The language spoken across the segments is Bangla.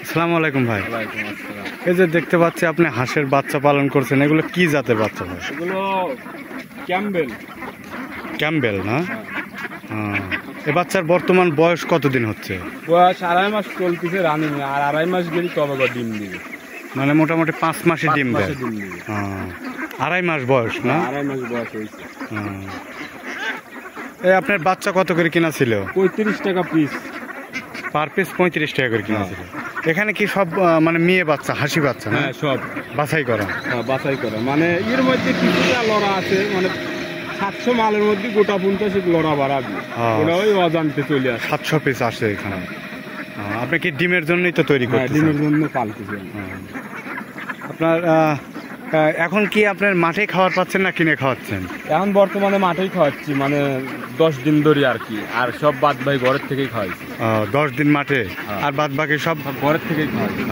আসসালামু আলাইকুম ভাই। ওয়ালাইকুম আসসালাম। এই যে দেখতে পাচ্ছি আপনি হাঁসের বাচ্চা পালন করছেন, এগুলো কি জাতের বাচ্চা ভাই? এগুলো ক্যাম্বেল। ক্যাম্বেল না? এই বাচ্চার বর্তমান বয়স কতদিন হচ্ছে? বয়স 2.5 মাস চলতেছে রানিং, আর 2.5 মাস গেলে তবে ডিম দিবে। মানে মোটামুটি 5 মাসে ডিম দেয়। 2.5 মাস বয়স না? 2.5 মাস বয়স হয়েছে। এই আপনার বাচ্চা কত করে কিনা ছিল? 35 টাকা পিস। পার পিস 35 টাকা করে কিনা ছিল। এখানে কি সব মানে মেয়ে বাচ্চা, হাসি বাচ্চা না? হ্যাঁ, সব বাছাই করা। হ্যাঁ, বাছাই করা। মানে এর মধ্যে কিছুটা লড়া আছে, মানে 700 মালের মধ্যে গোটা 50 লড়া বাড়াবি, ওটা ওই অজান্তে চলে আসে। 700 পিস আসে এখানে। আপনি কি ডিমের জন্যই তো তৈরি করতেছেন? ডিমের জন্য পালতেছি। আপনার এখন কি আপনার মাঠে খাবার পাচ্ছেন না কিনে খাওয়াচ্ছেন? এখন বর্তমানে মাঠেই খাওয়াচ্ছি, মানে 10 দিন ধরে আর কি। আর সব বাদ ভাই ঘরের থেকেই খাওয়াইছি। 10 দিন মাঠে আর বাদ বাকি সব ঘরের থেকেই খাওয়াইছি।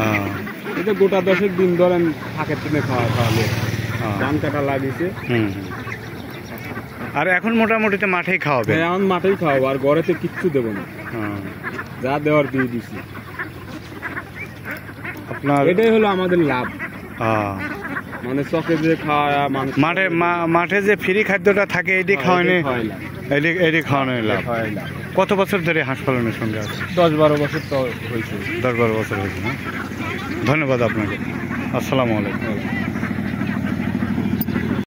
এটা গোটা 10 দিন ধরেন ফাঁকের টেনে খাওয়ালে ধান কাটা লাগিয়েছে। আর এখন মোটামুটি তো মাঠেই খাওয়াবে? এখন মাঠেই খাওয়াবো, আর ঘরেতে কিচ্ছু দেবো না, যা দেওয়ার দিয়ে দিছি। আপনার এটাই হলো আমাদের লাভ। মানে চকে যে খাওয়া মাঠে যে ফ্রি খাদ্যটা থাকে এটি খাওয়ানো, এটি খাওয়ানো লাভ। কত বছর ধরে হাঁস পালনের সঙ্গে আছে? 10-12 বছর তো হয়েছে। 10-12 বছর হয়েছে না? ধন্যবাদ আপনাকে। আসসালামু আলাইকুম।